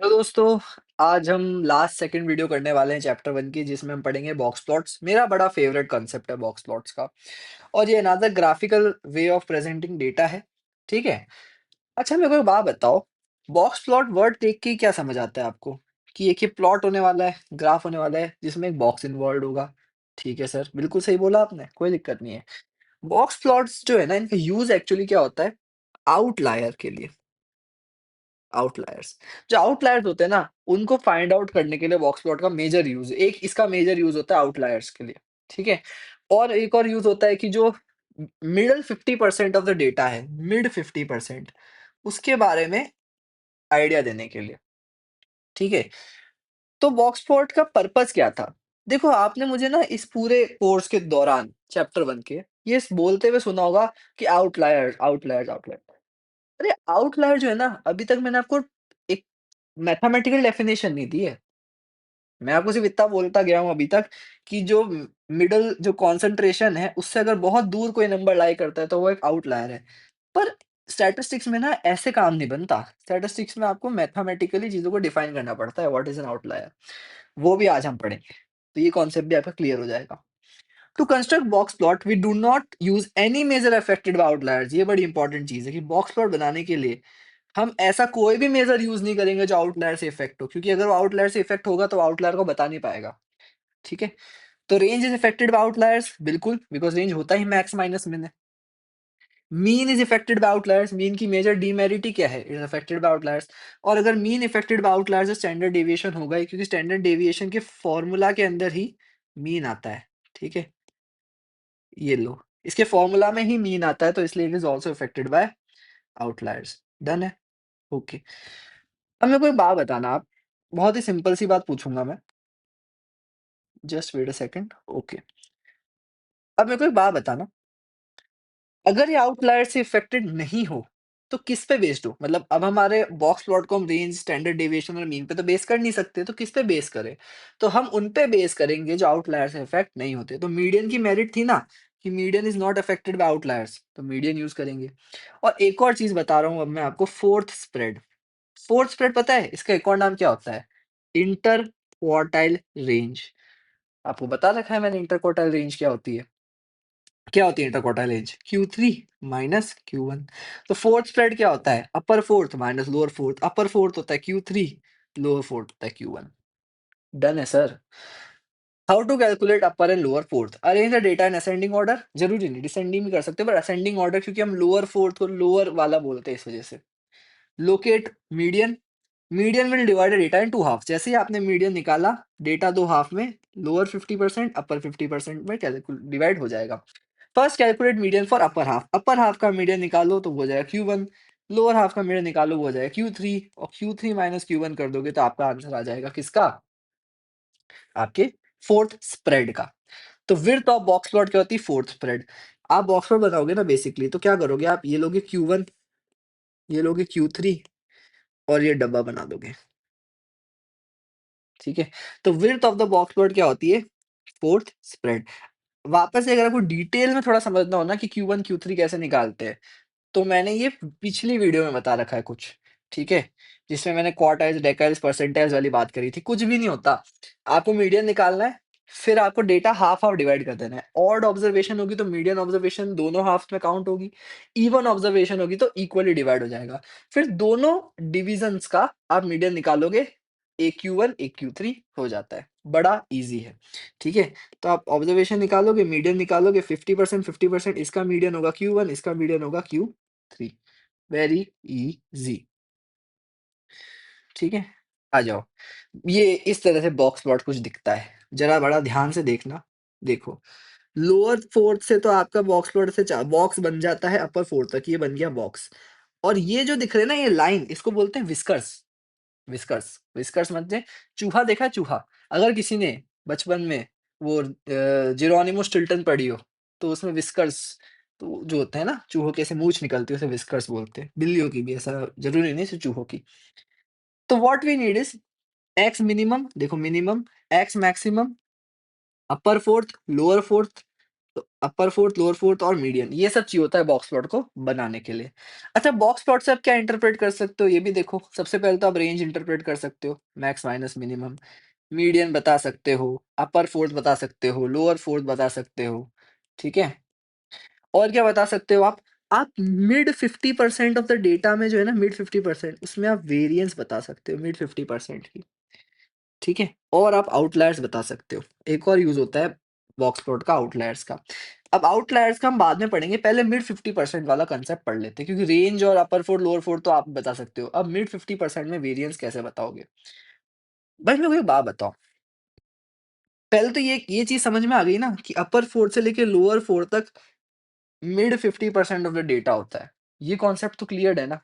Hello दोस्तों, आज हम लास्ट सेकंड वीडियो करने वाले हैं चैप्टर 1 की जिसमें हम पढ़ेंगे बॉक्स प्लॉट्स। मेरा बड़ा फेवरेट कॉन्सेप्ट है बॉक्स प्लॉट्स का और ये another graphical way of presenting data है, ठीक है? अच्छा मेरे को एक बात बताओ, बॉक्स प्लॉट वर्ड देख के ही क्या समझ आता है आपको? कि एक ये प्लॉट होने वाला है, ग्राफ होने वाला है जिसमें एक बॉक्स इन्वॉल्वड होगा। ठीक है सर, बिल्कुल सही बोला आपने, कोई दिक्कत नहीं है। बॉक्स प्लॉट्स जो है ना इनका यूज़ एक्चुअली क्या होता है? आउटलायर के लिए। आउटलायर्स जो आउटलायर्स होते हैं ना, उनको फाइंड आउट करने के लिए बॉक्स प्लॉट का मेजर यूज़ एक इसका मेजर यूज़ होता है आउटलायर्स के लिए, ठीक है? और एक और यूज़ होता है कि जो मिडल 50% ऑफ द डेटा है, मिड 50% उसके बारे में आइडिया देने के लिए, ठीक है? तो बॉक्स प्लॉट का पर्पज़ क्या था? देखो आपने मुझे ना इस पूरे कोर्स के दौरान चैप्टर 1 के ये बोलते हुए सुना होगा कि आउटलायर्स, आउटलायर्स, आउटलायर्स। अरे आउटलायर जो है ना, अभी तक मैंने आपको एक मैथमेटिकल डेफिनेशन नहीं दी है। मैं आपको सिर्फ़ इतना बोलता गया हूँ अभी तक कि जो मिडल जो कंसंट्रेशन है, उससे अगर बहुत दूर कोई नंबर लाई करता है, तो वो एक आउटलायर है। पर स्टैटिस्टिक्स में ना ऐसे काम नहीं बनता। स्टैटिस्टिक्स में आपको मैथमेटिकली चीज़ों को डिफाइन करना पड़ता है, व्हाट इज़ एन आउटलायर। वो भी आज हम पढ़ेंगे। तो ये कॉन्सेप्ट भी आपका क्लियर हो जाएगा। To construct box plot we do not use any measure affected by outliers. ये बड़ी इंपॉर्टेंट चीज़ है कि बॉक्स प्लॉट बनाने के लिए हम ऐसा कोई भी मेजर यूज़ नहीं करेंगे जो आउटलायर से इफ़ेक्ट हो, क्योंकि अगर वो आउटलायर से इफ़ेक्ट होगा तो आउटलायर को बता नहीं पाएगा, ठीक है? तो range is affected by outliers बिल्कुल, बिकॉज़ रेंज होता ही मैक्स माइनस मिन है। Mean is affected by outliers, mean की मेजर डिमेरिट ही क्या है? Is affected by outliers. और अगर मीन अफेक्टेड बाय आउटलायर्स तो स्टैंडर्ड डेविएशन होगा ही, क्योंकि स्टैंडर्ड डेविएशन के फॉर्मूला के अंदर ही मीन आता है, ठीक है? ये लो, इसके फॉर्मूला में ही मीन आता है, तो इसलिए it is also affected by outliers. Done है? ओके। अब मेरे को एक बात बताना आप, बहुत ही सिंपल सी बात पूछूँगा मैं, just wait a second, okay. अब मेरे को एक बात बताना, अगर ये आउटलायर से इफ़ेक्टेड नहीं हो, तो किस पे बेस्ड हो? मतलब अब हमारे बॉक्स प्लॉट को हम रेंज, स्टैंडर्ड डेविएशन और मीन पे तो बेस कर नहीं सकते, तो किस पे बेस करें? तो हम उन पे बेस करेंगे जो आउटलायर से इफ़ेक्ट नहीं होते। तो मीडियन की मेरिट थी ना कि median is not affected by outliers, तो मीडियन यूज़ करेंगे। और एक और चीज़ बता रहा हूँ अब मैं आपको, फोर्थ स्प्रेड। फोर्थ स्प्रेड पता है इसका एक और नाम क्या होता है? Inter quartile range. आपको बता रखा है मैंने इंटर क्वार्टाइल रेंज क्या होती है? क्या होती है inter quartile range? Q3 minus Q1। तो फोर्थ स्प्रेड क्या होता है? अपर फोर्थ माइनस लोअर फोर्थ। अपर फोर्थ होता है Q3, लोअर फोर्थ होता है Q1। डन है sir. How to calculate upper and lower fourth? Arrange the data in ascending order. जरूरी नहीं, डिसेंडिंग भी कर सकते हो, पर असेंडिंग ऑर्डर क्योंकि हम लोअर फोर्थ को लोअर वाला बोलते हैं इस वजह से। Locate median. Median will divide data into half. जैसे ही आपने मीडियन निकाला, डेटा दो हाफ में, लोअर 50% अपर 50% में डिवाइड हो जाएगा। First calculate median for upper half. Upper half का मीडियन निकालो तो वो हो जाएगा Q1, लोअर हाफ का मीडियन निकालो वो हो जाएगा Q3, और Q3 माइनस Q1 कर दोगे तो आपका आंसर आ जाएगा किसका? आपके फोर्थ स्प्रेड का। तो विड्थ ऑफ बॉक्स प्लॉट क्या होती है? Fourth spread. आप बॉक्स प्लॉट बनाओगे ना बेसिकली, तो क्या करोगे आप? ये लोगे Q1, ये लोगे Q3 और ये डब्बा बना दोगे, ठीक है? तो width of the box plot क्या होती है? Fourth spread. वापस से अगर आपको डिटेल में थोड़ा समझना हो ना कि Q1, Q3 कैसे निकालते हैं, तो मैंने ये पिछली वीडियो में बता रखा है कुछ, ठीक है? जिसमें मैंने क्वार्टाइल्स, डेकाइल्स, परसेंटाइल्स वाली बात करी थी। कुछ भी नहीं होता, आपको मीडियन निकालना है, फिर आपको डेटा हाफ-हाफ डिवाइड कर देना है। ऑड ऑब्जर्वेशन होगी तो मीडियन ऑब्जर्वेशन दोनों हाफ्स में काउंट होगी, इवन ऑब्जर्वेशन होगी तो इक्वली डिवाइड हो जाएगा। फिर दोनों डिविजन्स का आप मीडियन निकालोगे, एक Q1, एक Q3 हो जाता है। बड़ा ईज़ी है, ठीक है? तो आप ऑब्जर्वेशन निकालोगे, मीडियन निकालोगे, 50% 50% इसका मीडियन होगा Q1, इसका मीडियन होगा Q3। वेरी ईज़ी, ठीक है? आ जाओ। ये इस तरह से बॉक्स प्लॉट कुछ दिखता है। ज़रा बड़ा ध्यान से देखना। देखो, लोअर फोर्थ से तो आपका बॉक्स प्लॉट से चा बॉक्स बन जाता है अपर फोर्थ तक, ये बन गया बॉक्स। और ये जो दिख रहे हैं ना ये लाइन, इसको बोलते हैं व्हिस्कर्स। व्हिस्कर्स, व्हिस्कर्स मतलब चूहा देखा है चूहा? अगर किसी ने बचपन में वो जेरोनिमो स्टिल्टन पढ़ी हो, तो उसमें व्हिस्कर्स तो जो होते हैं ना, चूहों की ऐसे मूंछ निकलती है, उसे व्हिस्कर्स बोलते हैं। बिल्लियों की भी, ऐसा ज़रूरी नहीं सिर्फ़ चूहों की। तो what we need is x minimum, देखो minimum, x maximum, upper fourth, lower fourth, तो अपर फोर्थ, लोअर फोर्थ और मीडियन ये सब चाहिए होता है बॉक्स प्लॉट को बनाने के लिए। अच्छा बॉक्स प्लॉट से आप क्या इंटरप्रेट कर सकते हो ये भी देखो। सबसे पहले तो आप रेंज इंटरप्रेट कर सकते हो, मैक्स माइनस मिनिमम। मीडियन बता सकते हो, अपर फोर्थ बता सकते हो, लोअर फोर्थ बता सकते हो, ठीक है? और क्या बता सकते हो आप? आप मिड 50% ऑफ द डेटा में जो है ना मिड 50% उसमें आप वेरिएंस बता सकते हो मिड 50% की, ठीक है? और आप आउटलायर्स बता सकते हो। एक और यूज़ होता है बॉक्स प्लॉट का आउटलायर्स का। अब आउटलायर्स का हम बाद में पढ़ेंगे, पहले मिड 50% वाला कांसेप्ट पढ़ लेते हैं क्योंकि रेंज और अपर फोर्थ, लोअर फोर्थ तो आप बता सकते हो। अब मिड 50% में वेरिएंस कैसे बताओगे? भाई मेरे को एक बात बताओ, पहले तो ये चीज़ समझ में आ गई ना कि अपर फोर्थ से लेके लोअर फोर्थ तक मिड 50% ऑफ द डेटा होता है। ये कॉन्सेप्ट तो क्लियर्ड है ना?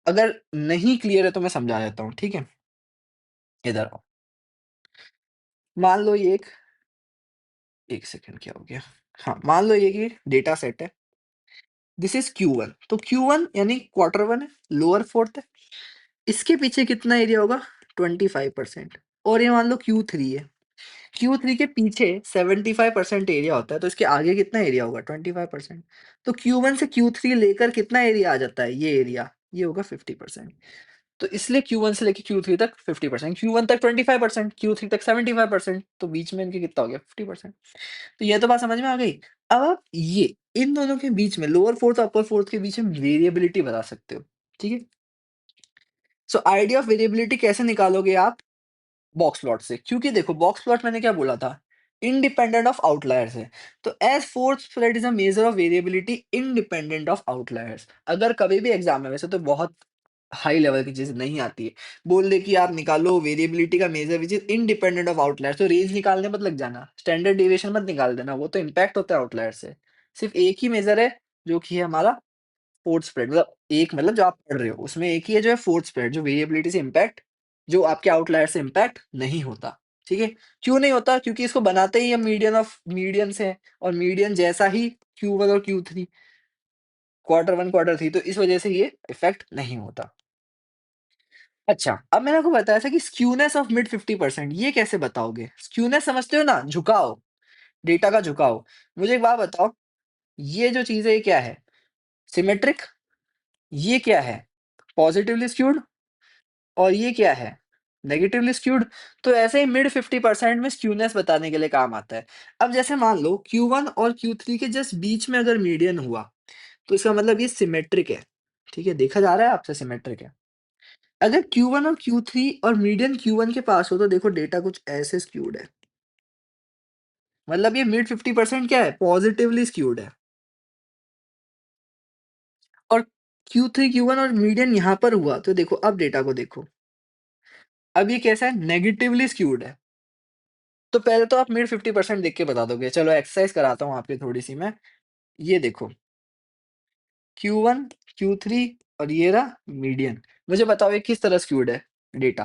अगर नहीं क्लियर है तो मैं समझा देता हूँ, ठीक है? इधर आओ। मान लो ये एक सेकंड क्या हो गया? हाँ, मान लो ये कि डेटा सेट है। दिस इज़ Q1 तो Q1 यानी क्वार्टर 1 है, लोअर फोर्थ है। इसके पीछे कितना एरिया होगा? 25% और ये मान लो Q3 है। Q3 के पीछे 75% एरिया होता है, तो इसके आगे कितना एरिया होगा? 25%। तो Q1 से Q3 लेकर कितना एरिया आ जाता है? ये एरिया, ये होगा 50%। तो इसलिए Q1 से लेके Q3 तक 50%, Q1 तक 25%, Q3 तक 75%, तो बीच में इनके कितना हो गया? 50%। तो ये तो बात समझ में आ गई। अब आप ये इन दोनों के बीच में लोअर फोर्थ और अपर फोर्थ के बीच में वेरिएबिलिटी बता सकते हो, ठीक है? सो आइडिया ऑफ वेरिएबिलिटी कैसे निकालोगे आप? बॉक्स प्लॉट से, क्योंकि देखो बॉक्स प्लॉट मैंने क्या बोला था? इंडिपेंडेंट ऑफ आउटलायर्स है। तो as fourth spread is a measure of variability independent of outliers. अगर कभी भी एग्ज़ाम में वैसे तो बहुत हाई लेवल की चीज़ नहीं आती है। बोल दे कि आप निकालो वेरिएबिलिटी का measure which is independent of outliers, तो रेंज निकालने मत लग जाना। स्टैंडर्ड डेविएशन मत निकाल देना, वो तो इम्पैक्ट होता है आउटलायर से। सिर्फ़ एक ही मेजर है जो कि है हमारा फोर्थ स्प्रेड, मतलब एक मतलब जो आप पढ़ रहे हो उसमें एक ही है जो है फोर्थ स्प्रेड, जो वेरिएबिलिटी से इम्पैक्ट, जो आपके आउटलायर से इम्पैक्ट नहीं होता, ठीक है? क्यों नहीं होता? क्योंकि इसको बनाते ही हम मीडियन ऑफ मीडियन से हैं और मीडियन जैसा ही Q1 और Q3, क्वार्टर 1, क्वार्टर 3, तो इस वजह से ये इफेक्ट नहीं होता। अच्छा, अब मैंने आपको बताया था कि स्क्यूनेस ऑफ मिड 50% ये कैसे बताओगे? स्क्यूनेस समझते हो ना? झुकाव, डेटा का झुकाव। मुझे एक बात बताओ, ये जो चीज़ है ये क्या है? सिमेट्रिक? ये क्या है? Positively skewed? और ये क्या है? Negatively skewed. तो ऐसे ही मिड 50% में स्क्यूनेस बताने के लिए काम आता है। अब जैसे मान लो Q1 और Q3 के जस्ट बीच में अगर मीडियन हुआ, तो इसका मतलब ये सिमेट्रिक है, ठीक है? देखा जा रहा है आपसे सिमेट्रिक है। अगर Q1 और Q3 और मीडियन Q1 के पास हो तो देखो डेटा कुछ ऐसे स्क्यूड है। मतलब ये मिड 50% क्या है? पॉजिटिवली स्क्यूड है। और Q3, Q1 और मीडियन यहाँ पर हुआ, तो देखो अब डेटा को देखो। अब ये कैसा है? नेगेटिवली स्क्यूड है। तो पहले तो आप मिड 50% देख के बता दोगे। चलो एक्सरसाइज़ कराता हूँ आपकी थोड़ी-सी मैं। ये देखो Q1, Q3 और ये रहा मीडियन। मुझे बताओ ये किस तरह स्क्यूड है डेटा?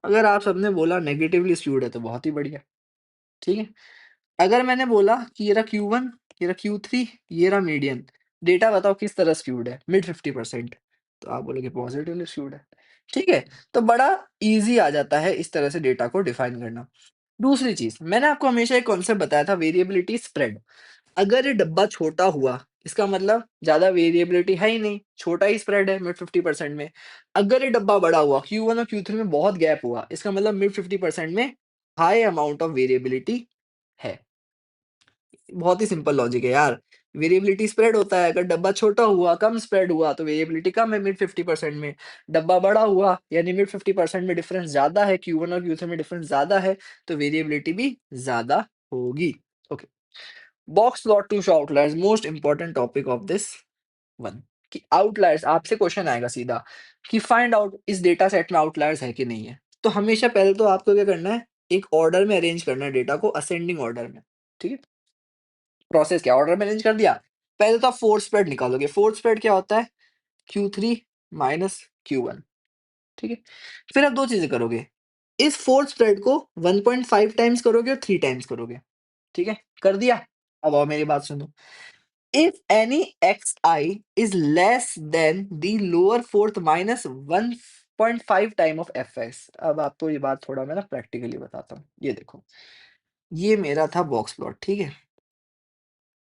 अगर आप सबने बोला नेगेटिवली स्क्यूड है तो बहुत ही बढ़िया, ठीक है? अगर मैंने बोला कि ये रहा Q1, ये रहा Q3, ये रहा मीडियन, डेटा बताओ किस तरह स्क्यूड है? मिड 50%, तो आप बोलोगे पॉजिटिवली स्क्यूड है, ठीक है? तो बड़ा ईज़ी आ जाता है इस तरह से डेटा को डिफाइन करना। दूसरी चीज़, मैंने आपको हमेशा एक कॉन्सेप्ट बताया था वेरिएबिलिटी स्प्रेड। अगर ये डब्बा छोटा हुआ, इसका मतलब ज़्यादा वेरिएबिलिटी है ही नहीं, छोटा ही स्प्रेड है मिड 50% में। अगर ये डब्बा बड़ा हुआ, Q1 और Q3 में बहुत गैप हुआ, इसका मतलब मिड 50% में हाई अमाउंट ऑफ वेरिएबिलिटी है। बहुत ही सिंपल लॉजिक है यार। वेरिएबिलिटी स्प्रेड होता है, अगर डब्बा छोटा हुआ, कम स्प्रेड हुआ तो वेरिएबिलिटी कम है मिड 50% में। डब्बा बड़ा हुआ यानी मिड 50% में डिफरेंस ज़्यादा है, Q1 और Q3 में डिफरेंस ज़्यादा है, तो वेरिएबिलिटी भी ज़्यादा होगी। Okay. Box plot to show outliers, most important topic of this one, कि आउटलायर्स आपसे क्वेश्चन आएगा सीधा कि फाइंड आउट इस डेटा सेट में आउटलायर्स है कि नहीं है। तो हमेशा पहले तो आपको क्या करना है, एक ऑर्डर में अरेंज करना है डेटा को, असेंडिंग ऑर्डर में, ठीक है? प्रोसेस क्या, ऑर्डर में अरेंज कर दिया। पहले तो आप फोर्थ स्प्रेड निकालोगे। फोर्थ स्प्रेड क्या होता है? Q3 माइनस Q1, ठीक है? फिर आप 2 चीज़ें करोगे। इस फोर्थ स्प्रेड को 1.5 टाइम्स करोगे और 3 टाइम्स करोगे, ठीक है? कर दिया? अब आओ मेरी बात सुनो। If any xi is less than the lower fourth minus 1.5 time of fs, अब आपको ये बात थोड़ा मैं ना प्रैक्टिकली बताता हूँ। ये देखो, ये मेरा था बॉक्स प्लॉट, ठीक है?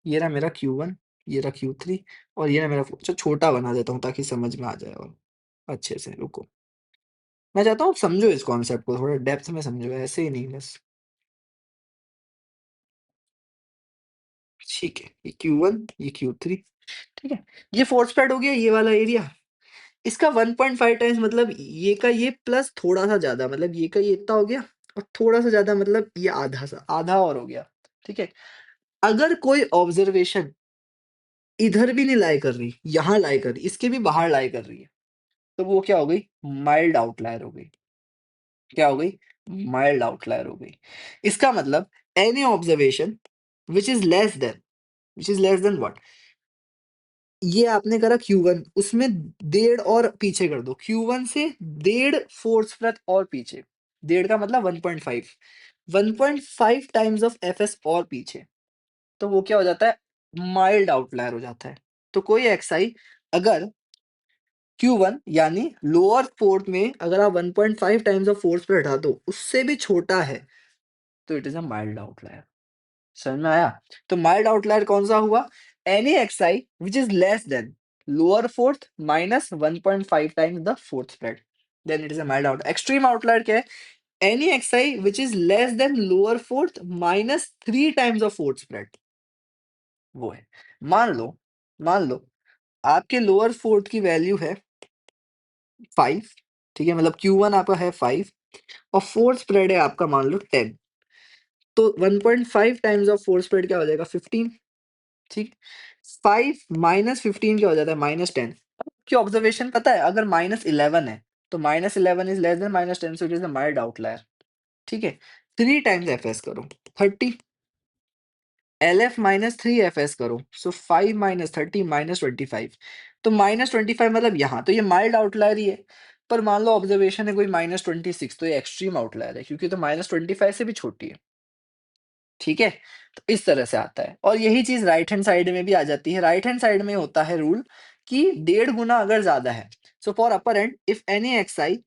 ये रहा मेरा Q1, ये रहा Q3 और ये रहा मेरा अच्छा छोटा बना देता हूँ ताकि समझ में आ जाए और अच्छे से, रुको। मैं चाहता हूँ आप समझो इस कॉन्सेप्ट को, थोड़ा डेप्थ में समझो, ऐसे ही नहीं बस। ठीक है, ये Q1, ये Q3, ठीक है? ये फोर्स स्प्रेड हो गया ये वाला एरिया। इसका 1.5 टाइम्स मतलब ये का ये प्लस थोड़ा-सा ज़्यादा मतलब ये का ये इतना हो गया और थोड़ा-सा ज़्यादा मतलब ये आधा-सा, आधा और हो गया, ठीक है? अगर कोई ऑब्जर्वेशन इधर भी नहीं लाई कर रही, यहाँ लाई कर रही, इसके भी बाहर लाई कर रही है, तो वो क्या हो गई? माइल्ड आउटलायर हो गई। क्या हो गई? माइल्ड आउटलायर हो गई। इसका मतलब any observation which is less then what? ये आपने करा Q1 उसमें डेढ़ और पीछे कर दो। Q1 से डेढ़ फोर्स ब्रेथ और पीछे। डेढ़ का मतलब 1.5 1.5 टाइम्स ऑफ एफएस और पीछे। तो वो क्या हो जाता है? माइल्ड आउटलायर हो जाता है। तो कोई एक्सआई अगर Q1 यानी लोअर फोर्थ में अगर आप 1.5 टाइम्स ऑफ फोर्स पे हटा दो, उससे भी छोटा है, तो it is a mild outlier. समझ में आया? तो माइल्ड आउटलायर कौन-सा हुआ? Any x i which is less than lower fourth minus 1.5 times the fourth spread, then it is a mild out extreme outlier क्या है? Any x i which is less than lower fourth minus 3 times of fourth spread, वो है। मान लो आपके lower fourth की value है 5, ठीक है? मतलब Q1 आपका है 5 और फोर्थ स्प्रेड है आपका मान लो 10, तो 1.5 टाइम्स ऑफ फोर्थ स्प्रेड क्या हो जाएगा? 15, ठीक? 5 माइनस 15 क्या हो जाता है? माइनस 10। आपकी ऑब्जर्वेशन पता है अगर माइनस 11 है, तो minus 11 is less then minus 10 so it is a mild outlier, ठीक है? 3 टाइम्स एफएस करो, 30 एलएफ माइनस 3 एफएस करो, सो 5 माइनस 30 माइनस 25, तो माइनस 25 मतलब यहाँ, तो ये माइल्ड आउटलायर ही है। पर मान लो ऑब्जर्वेशन है कोई माइनस 26, तो ये एक्सट्रीम आउटलायर है क्योंकि तो माइनस 25 से भी छोटी है। ठीक है? तो इस तरह से आता है और यही चीज़ राइट हैंड साइड में भी आ जाती है। राइट हैंड साइड में होता है रूल कि डेढ़ गुना अगर ज़्यादा है। So for upper and if any XI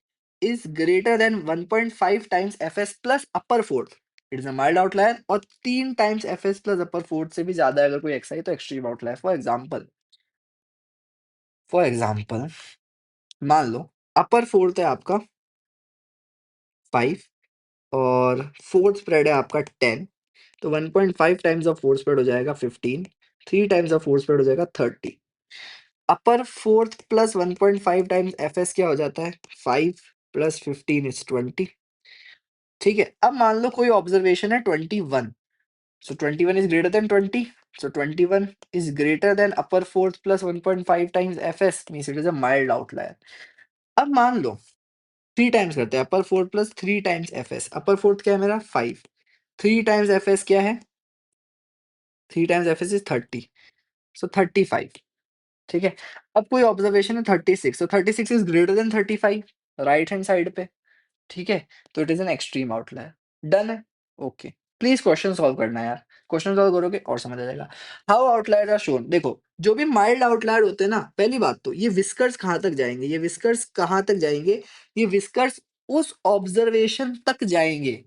is greater than 1.5 times FS plus upper fourth, it is a mild outlier और 3 टाइम्स एफएस प्लस अपर फोर्थ से भी ज़्यादा है अगर कोई एक्सआई तो एक्सट्रीम आउटलायर। फॉर एग्ज़ाम्पल मान लो अपर फोर्थ है आपका 5 और फोर्थ स्प्रेड है आपका 10, तो 1.5 टाइम्स ऑफ फोर्स स्प्रेड हो जाएगा 15, 3 टाइम्स ऑफ फोर्स स्प्रेड हो जाएगा 30। अपर फोर्थ प्लस 1.5 टाइम्स एफएस क्या हो जाता है? 5 प्लस 15 इज 20, ठीक है? अब मान लो कोई ऑब्जर्वेशन है 21, सो 21 is greater than 20, so 21 is greater than upper fourth plus 1.5 times FS means it is a mild outlier. अब मान लो 3 टाइम्स करते हैं अपर फोर्थ प्लस 3 टाइम्स एफएस। अपर फोर्थ क्या है मेरा? 5, 3 टाइम्स एफएस क्या है? 3 टाइम्स एफएस इज 30, सो 35, ठीक है? अब कोई ऑब्जर्वेशन है 36, तो 36 is greater than 35 right hand side पे, ठीक है? तो it is an extreme outlier. Done है? ओके। प्लीज क्वेश्चन सॉल्व करना है यार, क्वेश्चन सॉल्व करोगे और समझ आ जाएगा। हाउ आउटलायर आर शोन, देखो जो भी माइल्ड आउटलायर होते हैं ना, पहली बात तो ये विस्कर्स कहाँ तक जाएंगे? ये विस्कर्स कहाँ तक जाएंगे? ये विस्कर्स उस ऑब्जर्वेशन तक जाएंगे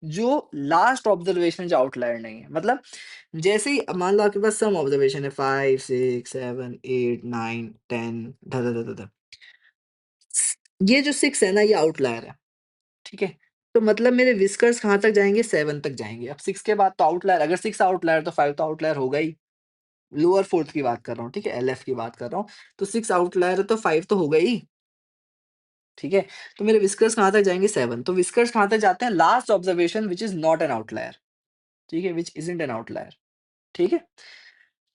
जो लास्ट ऑब्जर्वेशन जो आउटलायर नहीं है। मतलब जैसे ही मान लो आपके पास सम ऑब्जर्वेशन है 5 6 7 8 9 10 ध ध ध ध ध। ये जो 6 है ना ये आउटलायर है, ठीक है? तो मतलब मेरे व्हिस्कर्स कहाँ तक जाएँगे? 7 तक जाएँगे। अब 6 के बाद तो आउटलायर, अगर 6 आउटलायर तो 5 तो आउटलायर होगा ही। लोअर फोर्थ की बात कर रहा हूँ, ठीक है? एलएफ की बात कर रहा हूँ। तो 6 आउटलायर है तो 5 तो होगा ही, ठीक है? तो मेरे व्हिस्कर्स कहाँ तक जाएँगे? 7। तो व्हिस्कर्स कहाँ तक जाते हैं? Last observation which is not an outlier, ठीक है? व्हिच इज़न्ट एन आउटलायर, ठीक है?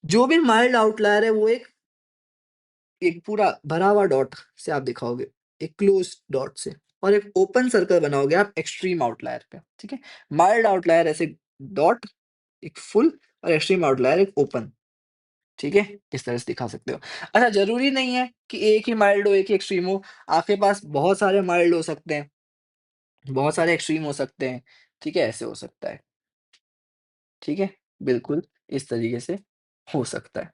जो भी माइल्ड आउटलायर है वो एक पूरा भरा हुआ डॉट से आप दिखाओगे, एक क्लोज़ डॉट से और एक ओपन सर्कल बनाओगे आप एक्सट्रीम आउटलायर पे, ठीक है? माइल्ड आउटलायर ऐसे डॉट, एक फुल और एक्सट्रीम आउटलायर एक ओपन, ठीक है? इस तरह से दिखा सकते हो। अच्छा ज़रूरी नहीं है कि एक ही माइल्ड हो, एक ही एक्सट्रीम हो, आपके पास बहुत सारे माइल्ड हो सकते हैं, बहुत सारे एक्सट्रीम हो सकते हैं, ठीक है? ऐसे हो सकता है, ठीक है? बिल्कुल, इस तरीके से हो सकता है।